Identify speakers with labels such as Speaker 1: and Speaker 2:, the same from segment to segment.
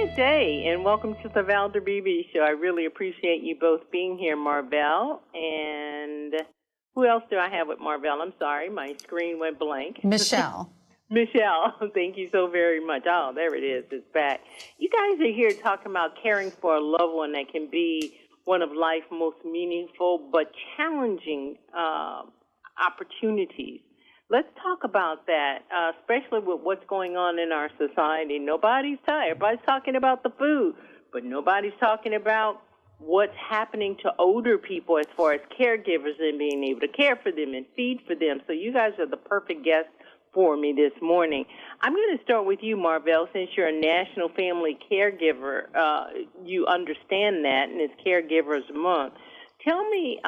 Speaker 1: Good day, and welcome to the Valder BB Show. I really appreciate you both being here, Marvell. And who else do I have with Marvell? I'm sorry, my screen went blank.
Speaker 2: Michele.
Speaker 1: Michele, thank you so very much. Oh, there it is. It's back. You guys are here talking about caring for a loved one that can be one of life's most meaningful but challenging opportunities. Let's talk about that, especially with what's going on in our society. Nobody's tired. Everybody's talking about the food, but nobody's talking about what's happening to older people as far as caregivers and being able to care for them and feed for them. So you guys are the perfect guests for me this morning. I'm going to start with you, Marvell, since you're a National Family Caregiver. You understand that, and it's Caregivers Month. Tell me,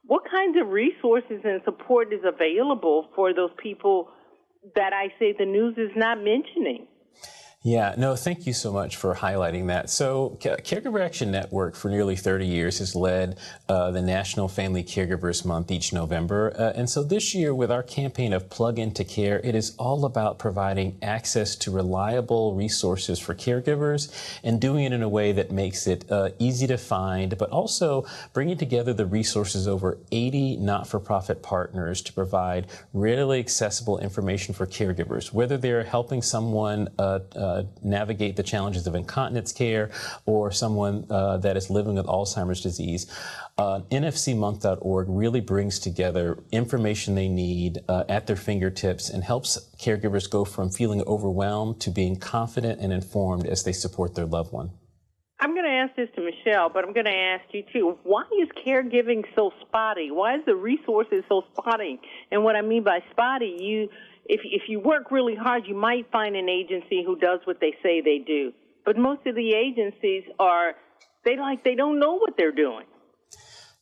Speaker 1: what kinds of resources and support is available for those people that I say the news is not mentioning?
Speaker 3: Yeah, no, thank you so much for highlighting that. So Caregiver Action Network for nearly 30 years has led the National Family Caregivers Month each November. And so this year with our campaign of Plug Into Care, it is all about providing access to reliable resources for caregivers and doing it in a way that makes it easy to find, but also bringing together the resources over 80 not-for-profit partners to provide readily accessible information for caregivers, whether they're helping someone navigate the challenges of incontinence care or someone that is living with Alzheimer's disease. NFCmonth.org really brings together information they need at their fingertips and helps caregivers go from feeling overwhelmed to being confident and informed as they support their loved one.
Speaker 1: I'm going to ask this to Michele, but I'm going to ask you too. Why is caregiving so spotty? Why is the resources so spotty? And what I mean by spotty, if you work really hard, you might find an agency who does what they say they do. But most of the agencies they don't know what they're doing.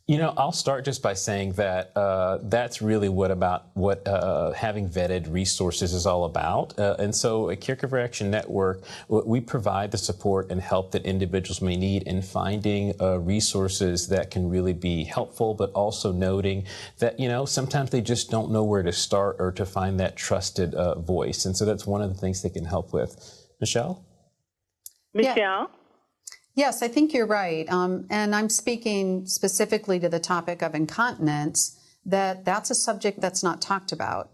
Speaker 3: You know, I'll start just by saying that that's really what having vetted resources is all about. And so at Caregiver Action Network, we provide the support and help that individuals may need in finding resources that can really be helpful, but also noting that, you know, sometimes they just don't know where to start or to find that trusted voice. And so that's one of the things they can help with. Michele?
Speaker 1: Michele?
Speaker 2: Yeah. Yes, I think you're right. And I'm speaking specifically to the topic of incontinence, that's a subject that's not talked about.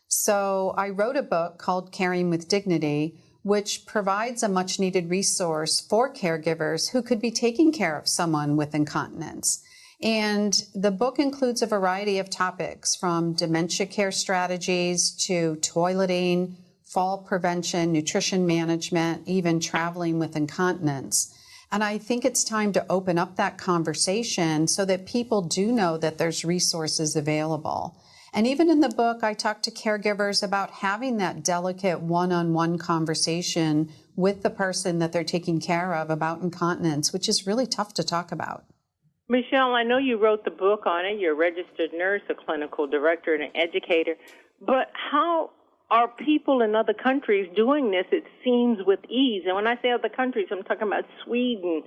Speaker 2: So I wrote a book called Caring with Dignity, which provides a much needed resource for caregivers who could be taking care of someone with incontinence. And the book includes a variety of topics from dementia care strategies to toileting, fall prevention, nutrition management, even traveling with incontinence. And I think it's time to open up that conversation so that people do know that there's resources available. And even in the book, I talk to caregivers about having that delicate one-on-one conversation with the person that they're taking care of about incontinence, which is really tough to talk about.
Speaker 1: Michele, I know you wrote the book on it. You're a registered nurse, a clinical director, and an educator. But how are people in other countries doing this, it seems, with ease? And when I say other countries, I'm talking about Sweden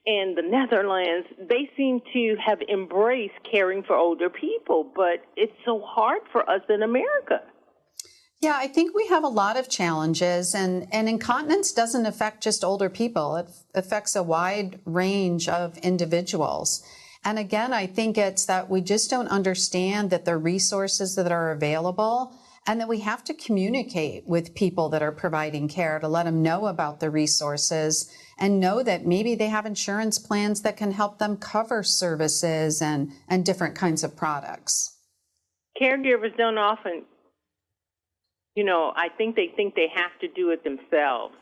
Speaker 1: and the Netherlands. They seem to have embraced caring for older people, but it's so hard for us in America.
Speaker 2: Yeah, I think we have a lot of challenges, and incontinence doesn't affect just older people. It affects a wide range of individuals. And again, I think it's that we just don't understand that the resources that are available and that we have to communicate with people that are providing care to let them know about the resources and know that maybe they have insurance plans that can help them cover services and different kinds of products.
Speaker 1: Caregivers don't often, I think they have to do it themselves,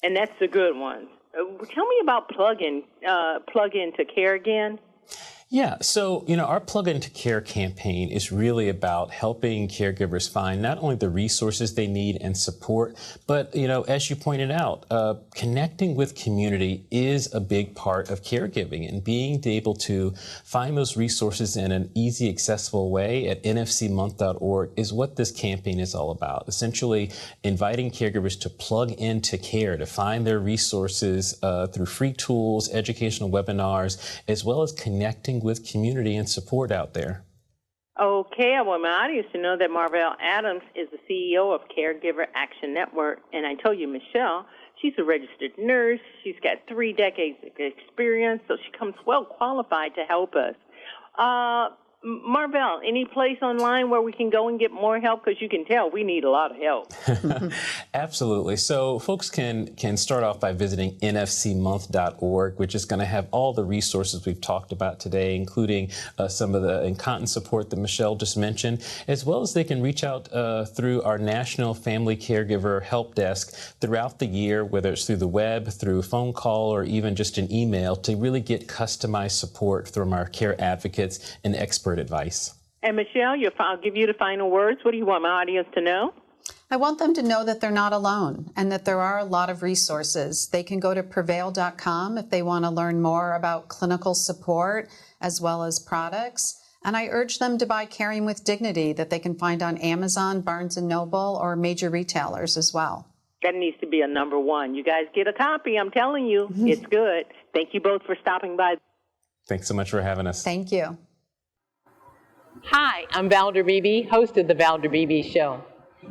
Speaker 1: and that's the good one. Tell me about Plug Into Care again.
Speaker 3: Yeah, so, our Plug Into Care campaign is really about helping caregivers find not only the resources they need and support, but, as you pointed out, connecting with community is a big part of caregiving, and being able to find those resources in an easy, accessible way at nfcmonth.org is what this campaign is all about. Essentially, inviting caregivers to plug into care, to find their resources through free tools, educational webinars, as well as connecting with community and support out there.
Speaker 1: Okay, I want my audience to know that Marvell Adams is the CEO of Caregiver Action Network, and I told you, Michele, She's a registered nurse. She's got 3 decades of experience, so she comes well qualified to help us. Marvell, any place online where we can go and get more help? Because you can tell we need a lot of help.
Speaker 3: Absolutely. So folks can start off by visiting nfcmonth.org, which is going to have all the resources we've talked about today, including some of the incontinence support that Michele just mentioned, as well as they can reach out through our National Family Caregiver Help Desk throughout the year, whether it's through the web, through a phone call, or even just an email, to really get customized support from our care advocates and expert advice.
Speaker 1: And Michele, I'll give you the final words. What do you want my audience to know?
Speaker 2: I want them to know that they're not alone and that there are a lot of resources. They can go to prevail.com if they want to learn more about clinical support as well as products. And I urge them to buy Caring with Dignity that they can find on Amazon, Barnes & Noble, or major retailers as well.
Speaker 1: That needs to be a number one. You guys get a copy. I'm telling you, it's good. Thank you both for stopping by.
Speaker 3: Thanks so much for having us.
Speaker 2: Thank you.
Speaker 4: Hi, I'm Valder Beebe, host of The Valder Beebe Show.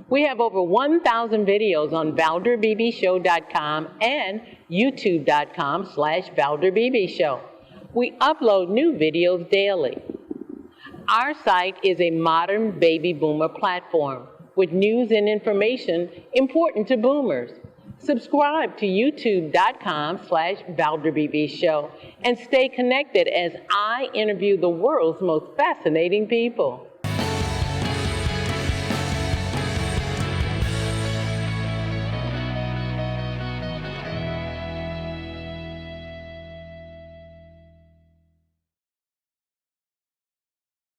Speaker 4: We have over 1,000 videos on ValderBeebeShow.com and YouTube.com/Valder Beebe Show. We upload new videos daily. Our site is a modern baby boomer platform with news and information important to boomers. Subscribe to YouTube.com/Valder Beebe Show and stay connected as I interview the world's most fascinating people.